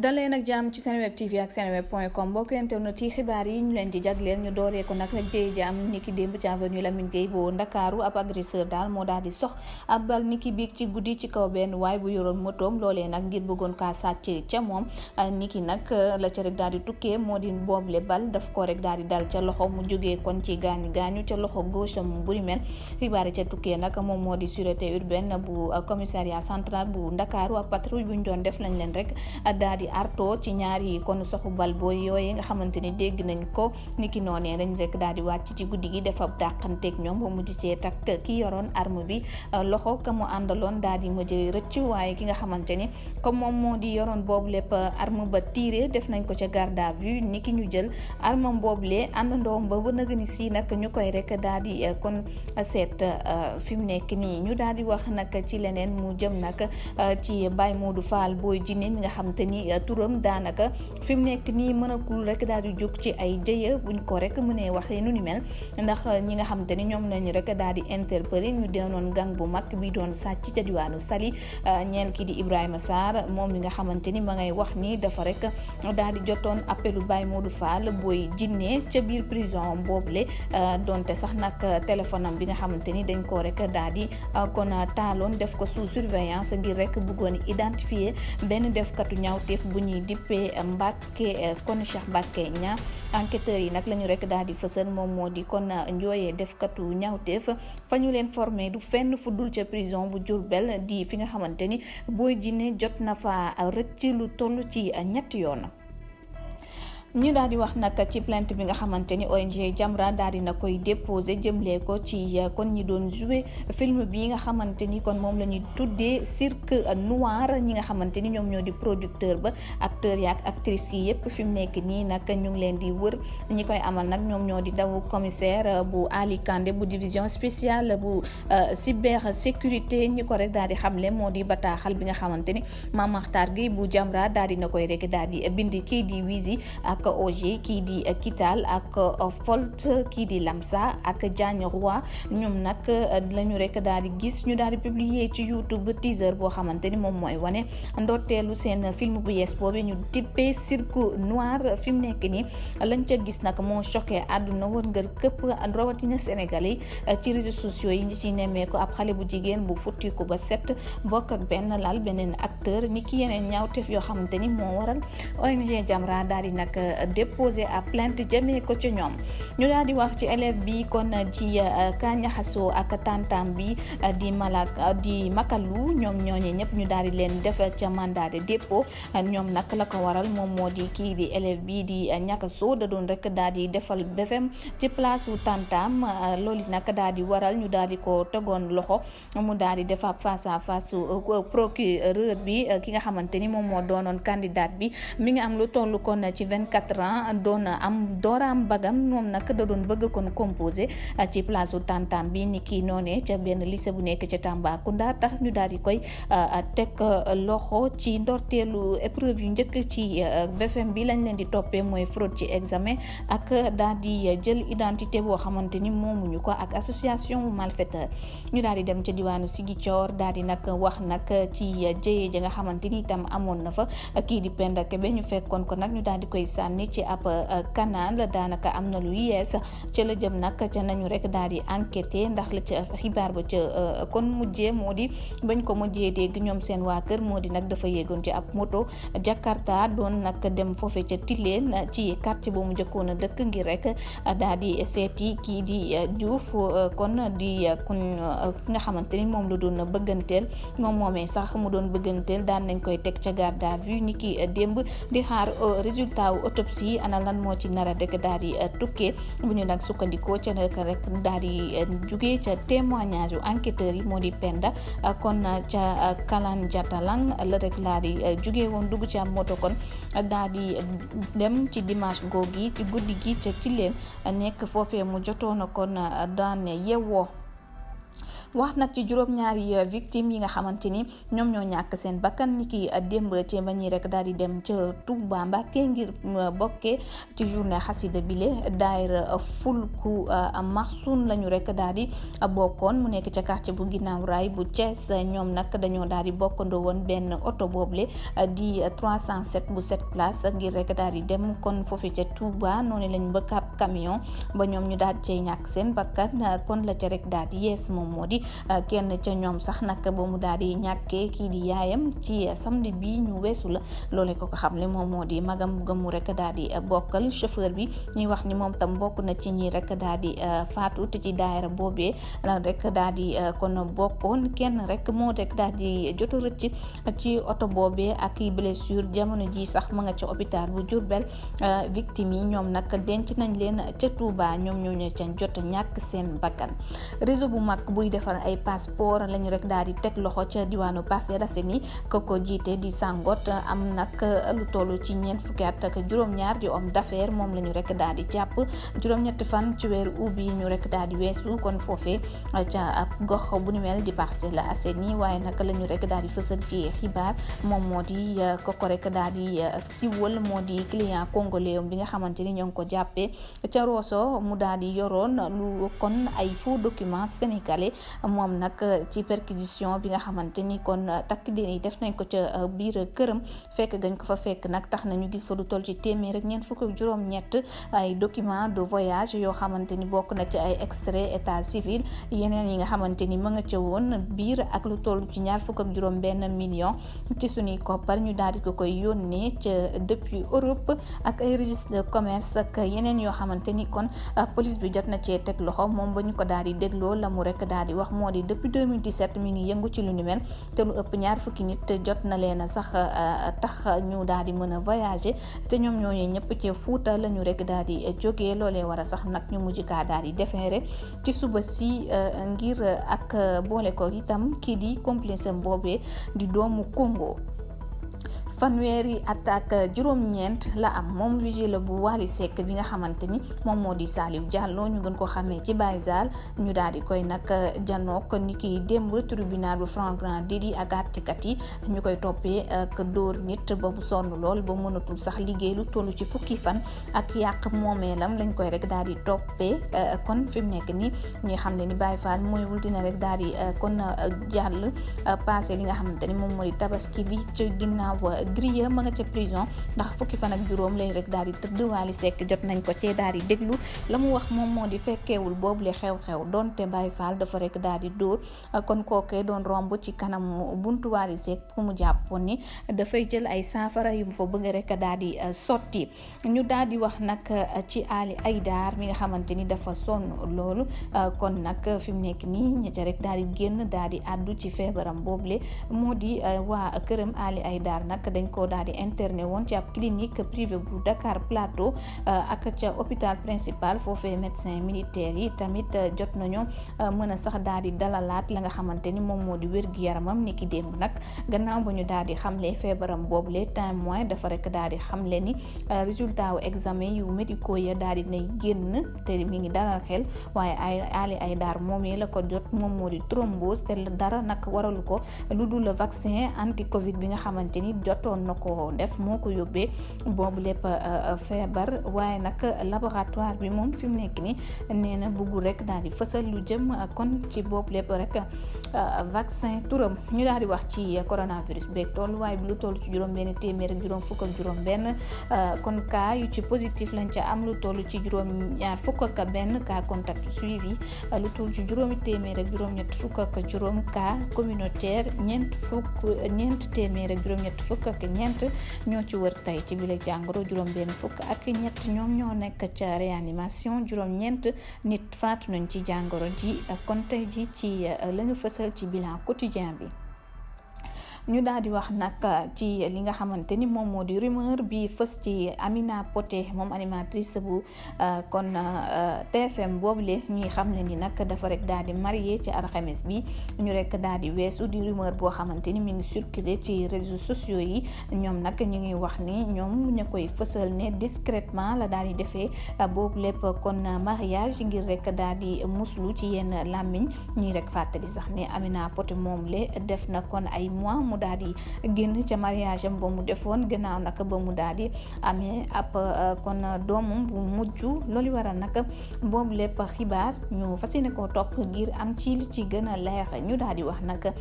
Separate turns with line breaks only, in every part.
dalee nag jàmm ci Seneweb TV ak seneweb.com mbokk internet yi xibaar yi ñu leen di jagleel ñu dooree ko nag jëye ji am niki démb ci avenue Lamine Gueye boo Ndakaaru ab agresseur daal moo daal di sox ab bal niki biig ci guddi ci kaw benn waay bu yoroon motoom loolee nag ngir bëggoon kaa sàcc ca moom niki nag la ca rek daal di tukkee moo di boobule bal daf ko rek daal di dal ca loxo mu jógee kon ci gaañu ca loxo gauche am bu rimel xibaar yi ca tukkee nag moom moo di sûreté urbaine bu commissariat central bu Ndakaaru ak patrouille bu ñu doon def lañ leen rek daal di arto ci ñaari kon soxu bal booy yooyu nga xamante ni dégg nañ ko niki noonee dañ rek daal di wàcc ci guddi gi dafa dàqanteeg ñoom ba mujj cee takk ki yoroon arme bi loxo ka mu àndaloon daal di mujj rëcc waaye ki nga xamante ni comme moom moo di yoroon boobu lépp arme ba tiré def nañ ko ca garde à vue niki ñu jël arme boobule àndandoom ba ba nëgëni si nag ñu koy rek daal di kon seet fi mu nekk nii ñu daal di wax nag ci leneen mu jëm nag ci Baye Modou Fall Boy Djiné mi nga xamante ni turam daanaka fi mu nekk nii mënakul rek daal di jóg ci ay jëye buñ ko rek mënee waxee nu ni mel ndax ñi nga xamante ni ñoom lañu rek daal di interpellé ñu doonoon gang bu mag bi doon sàcc ca diwaanu Saly ñeen ki di Ibrahima Sarr moom mi nga xamante ni ma ngay wax ni dafa rek daal di jotoon appelu Baye Modou Fall Boy Djiné ca biir prison boobule donte sax nag téléphone am bi nga xamante ni dañ koo rek daal di kon taaloon def ko sous surveillance ngir rek bëggoon identifier benn defkatu ñaawteef bu ñuy dippee Mbacke kon Cheikh Mbacke ña enquêteurs yi nag la ñu rek daal di fësal moom moo di kon njooyee defkatu ñaawteef fa ñu leen formé du fenn fu dul ca prison bu Diourbel di fi nga xamante ni Boy Djiné jot na fa rëcc lu toll ci ñetti yoon. ñu daal di wax nag ci plainte bi nga xamante ni ONG Jamra daal di na koy déposé jëmlee ko ci kon ñi doon joué film bi nga xamante ni kon moom la ñuy tuddee Cirque Noir ñi nga xamante ni ñoom ñoo di producteur ba acteur yaak actrice yi yëpp fi mu nekk nii nag ñu ngi leen di wër ñi koy amal nag ñoom ñoo di daw commissaire bu Ali Kandé bu division spéciale bu cybersécurité ñi ko rek daal di xamle moo di bataaxal bi nga xamante ni Mame Makhtar Gueye bu Jamra daal di na koy rek daal di bind kii di Wizi ak OG kii di Kital ak Folt kii di Lamsa ak Diagne Roy ñoom nag lañu rek daal di gis ñu daal di publier ci YouTube teaser boo xamante ni moom mooy wane ndorteelu seen film bu yees boobu ñu tippee Cirque Noir fi mu nekk nii lañ ca gis nag moo choqué àdduna wërngal këpp rawatina Sénégalais ci réseaux sociaux yi ñi ci nemmee ko ab xale bu jigéen bu futtiku ba set bokk ak benn lal beneen acteur ni ki yeneen ñaawteef yoo xamante ni moo waral ONG Jamra daal di nag déposé à plainte jëmee ko ci ñoom ñu daal di wax ci élève bi kon ci Kañaxaso ak tantam bi di Makalu ñoom ñooñe ñëpp ñu daal di leen def ca mandat de dépôt ñoom nag la ko waral moom moo di kii di élève bi di Ñakaso da doon rek daal di defal BFEM ci place wu tantam loolu nag daal di waral ñu daal di ko tegoon loxo mu daal di def face à face procureur bi ki nga xamante ni moom moo doonoon candidat bi mi nga am lu toll kon ci 24 ans doon am dooraam bagam moom nag da doon bëgg kon composé ci place u tantam bi ni kii noonee ca benn lycée bu nekk ca Tambacounda tax ñu daal di koy teg loxo ci ndorteelu épreuve yu njëkk ci BFEM bi lañ leen di toppee mooy fraude ci examen ak daal di jël identité boo xamante ni moomuñu ko ak association malfaiteur ñu daal di dem ca diwaanu Ziguinchor daal di nag wax nag ci jëye ja nga xamante ni itam amoon na fa kii di Penda Kebe ñu fekkoon ko nag ñu daal di koy sànni ci ab canal daanaka am na lu yees ca la jëm nag ca nañu rek daal di enquêté ndax la ca xibaar ba ca kon mujjee moo di bañ ko mujjee dégg ñoom seen waa kër moo di nag dafa yéegoon ci ab moto Jakarta doon nag dem foofe ca Tilène ci quartier bu mu njëkkoon a dëkk ngir rek daal di seeti kii di Diouf kon di kon nga xamante ni moom la doon bëgganteel moom moomee sax mu doon bëgganteel daan nañ koy teg ca garde à vue ni ki démb di xaar résultat wu autopsie ana lan moo ci nara rek daal di tukkee bu ñu nag sukkandikoo ca rek daal di jugee ca témoignage yu enquêteurs yi moo di Penda kon ca Kalan Jatalang la rek daal di jugee woon dugg ci am moto kon daal di dem ci dimanche googi ci guddi gi ca Tilène nekk foofee mu jotoon kon daan yewwoo wax nag ci juróom-ñaari victime yi nga xamante ni ñoom ñoo ñàkk seen bakkan ni ki démb ci ba ñi rek daal di dem ca Touba Mbacké ngir bokkee ci journée xasida bile daayira fulku maxsun lañu rek daal di bokkoon mu nekk ca quartier bu ginnaaw raay bu Thiès. ñoom nag dañoo daal di bokkandoo woon benn oto boobule di 307 bu 7 places ngir rek daal di dem kon foofu ca Touba noonu lañ bëgg ab camion ba ñoom ñu daal di cay ñàkk seen bakkan kon la ca rek daal di yees moom moo di kenn ca ñoom sax nag ba mu daal di ñàkkee kii di yaayam ci samedi bii ñu weesu la loolee ko xamle moom moo di magam bu gëmu rek daal di bokkal chauffeur bi ñuy wax ni moom tam bokk na ci ñi rek daal di faatu te ci daayira boobee rek daal di kon bokkoon kenn rek moo rek daal di jot a rëcc ci oto boobee ak i blessure jamono ji sax ma nga ca hôpital bu Diourbel victime yi ñoom nag denc nañ leen ca Touba ñoom ñoo ca jot a ñàkk seen bakkan. réseau bu mag buy defar ay passeport lañu rek daal di teg loxo ca diwaanu Parcelles Assainies ko jiite di Sangot am nag lu toll ci ñeent fukki at ak juróom-ñaar di homme d'affaires moom la ñu rek daal di jàpp juróom-ñetti fan ci weeru août bi ñu rek daal di weesu kon foofee ca ab gox bu ni mel di Parcelles Assainies waaye nag la ñu rek daal di fësal ci xibaar moom moo di koko rek daal di siwal moo di client congolais bi nga xamante ni ñoo ngi ko jàppee ca Rosso mu daal di yoroon lu kon ay faux documents sénégalais moom nag ci perquisition bi nga xamante ni kon takk der yi def nañ ko ca biir këram fekk gañ ko fa fekk nag tax na ñu gis fa lu toll ci téeméer ak ñeent fukk ak juróom-ñett ay documents de voyage yoo xamante ni bokk na ci ay extrait état civil yeneen yi nga xamante ni ma nga ca woon biir ak lu toll ci ñaar fukk ak juróom-benn million ci suñuy koppar ñu daal di ko koy yónnee ca depuis Europe ak ay registre de commerce ak yeneen yoo xamante ni kon police bi jot na cee teg loxo moom ba ñu ko daal di dégloo la mu rek daal di wax moo di depuis 2017 mi ngi yëngu ci lu ni mel te lu ëpp ñaar fukki nit jot na leen sax tax ñu daal di mën a voyager te ñoom ñooñu ñëpp ci Fuuta la ñu rek daal di jógee loolee war a sax nag ñu mujj kaa daal di defeere ci suba si ngir ak boole ko itam kii di complice boobee di doomu Congo. fanweeri at ak juróom-ñeent la am moom vigile bu Wally Seck bi nga xamante ni moom moo di Salif Diallo ñu gën ko xamee ci Baye Zal ñu daal di koy nag janook ni ki démb tribunal bu flagrant délit ak àttekat yi ñu koy toppee ak dóor nit ba mu sonn lool ba mënatul sax liggéey lu toll ci fukki fan ak yàq moomeelam lañ koy rek daal di toppee kon fi mu nekk ni ñuy xam ne ni Baye Fall mooy wul dina rek daal di kon jàll passé li nga xamante ni moom moo di tabaski bi ci ginnaaw grille ma nga ca prison ndax fukki fan ak juróom lay rek daal di tëdd. Wally Seck jot nañ ko cee daal di déglu la mu wax moom moo di fekkeewul boobu le xew-xew donte Baye Fall dafa rek daal di dóor kon kookee doon romb ci kanam buntu Wally Seck ku mu jàppoon ni dafay jël ay saafara yu mu fa bëgg rek daal di sotti. ñu daal di wax nag ci Ali Aïdar mi nga xamante ni dafa sonn loolu kon nag fi mu nekk nii ña ca rek daal di génn daal di àddu ci feebaram boobule moo di waa këram Ali Aïdar nag dañ ko daal di interné woon ci ab clinique privée bu Dakar Plateau ak ca hôpital principal foofee médecin militaire yi tamit jot nañu mën a sax daal di dalalaat la nga xamante ni moom moo di wér-gu-yaramam ni ki démb nag gannaaw ba ñu daal di xamle feebaram boobule témoin dafa rek daal di xamle ni résultat wu examen yu médicaux ya daal di nay génn te mi ngi dalal xel waaye Ali Aïdar moomee la ko jot moom moo di thrombose te dara nag waralu ko lu dul le vaccin anti Covid bi nga xamante ni jotoon na ko def moo ko yóbbee boobu lépp feebar waaye nag laboratoire bi moom fi mu nekk ni nee na bëggul rek daal di fësal lu jëm kon ci boobu lépp rek vaccin turam. ñu daal di wax ci coronavirus beeg tolluwaay bi lu toll ci juróom-benn téeméer ak juróom fukk ak juróom-benn kon cas yu ci positif lañ ca am lu toll ci juróom-ñaar fukk ak benn cas contact suivi lu toll ci juróomi téeméer ak juróom-ñett fukk ak juróom cas communautaire ñeent téeméer ak juróom-ñett fukk ak ñeent ñoo ci wër tey ci bile jàngoro juróom-benn fukk ak ñett ñoom ñoo nekk ca réanimation juróom-ñeent nit faatu nañ ci jàngoro ji kon tey ji ci lañu fësal ci bilan quotidien bi. ñu daal di wax nag ci li nga xamante ni moom moo di rumeur bi fës ci Amina Poté moom animatrice bu kon TFM boobule ñuy xam ne ni nag dafa rek daal di marié ci alxames bi ñu rek daal di weesu di rumeur boo xamante ni mi ngi circulé ci réseaux sociaux yi ñoom nag ñu ngi wax ni ñoom ñu koy fësal ne discrètement la daal di defee boobu lépp kon mariage ngir rek daal di muslu ci yenn làmmiñ ñuy rek fàttali sax ne Amina Poté moom le def na kon ay mois mu daal di génn ca mariage am ba mu defoon gannaaw nag ba mu daal di amee ab kon doomam bu mujj loolu waral nag boobu lépp xibaar ñu fas yéene koo topp ngir am ci li ci gën a leer ñu daal di wax nag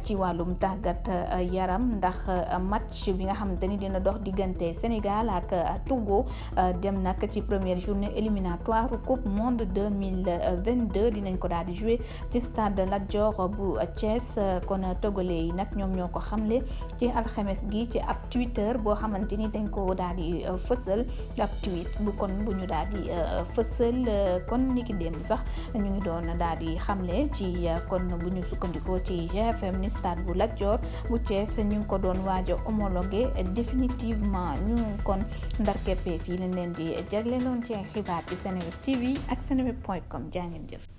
ci wàllum tàggat yaram ndax match bi nga xamante ni dina dox diggante Sénégal ak Togo dem nag ci première journée éliminatoire coupe monde 2022 dinañ ko daal di jouer ci stade Lat Dior bu Thiès kon togolais yi nag ñoom ñoo ko xamle ci alxames gi ci ab Twitter boo xamante ni dañ ko daal di fësal ab tweet bu ñu daal di fësal kon niki démb sax ñu ngi doon daal di xamle ci kon bu ñu sukkandikoo ci GFM ni stade bu Lat Dior bu Thiès ñu ngi ko doon waaj a homologué définitivement ñu kon ndar keppe fii lañ leen di jagleeloon ci xibaar ci Seneweb TV ak seneweb.com jaa ngeen jëf.